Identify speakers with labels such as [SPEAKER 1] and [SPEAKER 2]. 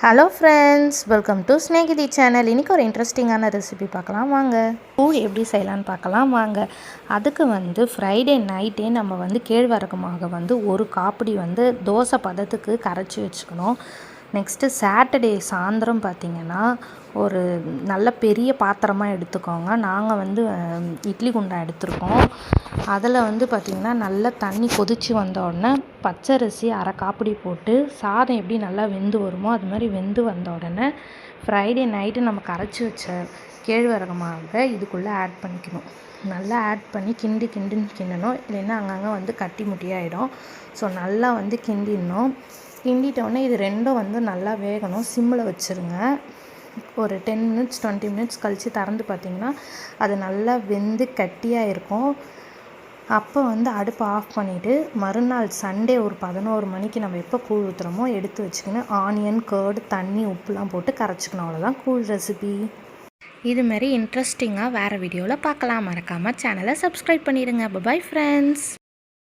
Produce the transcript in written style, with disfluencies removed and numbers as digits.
[SPEAKER 1] Hello friends, welcome to Snehithi channel. இன்றைக்கி ஒரு இன்ட்ரெஸ்டிங்கான ரெசிபி பார்க்கலாம் வாங்க. கூழ் எப்படி செய்யலான்னு பார்க்கலாம் வாங்க. அதுக்கு ஃப்ரைடே நைட்டே நம்ம கேழ்வரகு மாவை ஒரு காப்படி தோசை பதத்துக்கு கரைச்சி வச்சுக்கணும். நெக்ஸ்ட்டு சாட்டர்டே சாயந்தரம் பார்த்திங்கன்னா ஒரு நல்ல பெரிய பாத்திரமாக எடுத்துக்கோங்க. நாங்கள் இட்லி குண்டா எடுத்துருக்கோம். அதில் பார்த்திங்கன்னா நல்லா தண்ணி கொதித்து வந்த உடனே பச்சரிசி அரை காப்படி போட்டு சாதம் எப்படி நல்லா வெந்து வருமோ அது மாதிரி வெந்து வந்த உடனே ஃப்ரைடே நைட்டு நம்ம கரைச்சி வச்ச கேழ்வரகு மாவை இதுக்குள்ளே ஆட் பண்ணிக்கணும். நல்லா ஆட் பண்ணி கிண்டணும். இல்லைன்னா அங்கங்கே கட்டி முட்டியாயிடும். ஸோ நல்லா கிண்டிடணும். கிண்டிட்டோடனே இது ரெண்டும் நல்லா வேகணும். சிம்மில் வச்சுருங்க. ஒரு 10 மினிட்ஸ் 20 மினிட்ஸ் கழித்து திறந்து பார்த்திங்கன்னா அது நல்லா வெந்து கட்டியாக இருக்கும். அப்போ அடுப்பை ஆஃப் பண்ணிவிட்டு மறுநாள் சண்டே ஒரு 11 மணிக்கு நம்ம எப்போ கூழ் ஊற்றுறோமோ எடுத்து வச்சுக்கணும். ஆனியன், கர்டு, தண்ணி, உப்புலாம் போட்டு கரைச்சிக்கணும். அவ்வளோதான் கூழ் ரெசிபி. இதுமாரி இன்ட்ரெஸ்டிங்காக வேறு வீடியோவில் பார்க்கலாம். மறக்காமல் சேனலை சப்ஸ்கிரைப் பண்ணிடுங்க. Bye friends.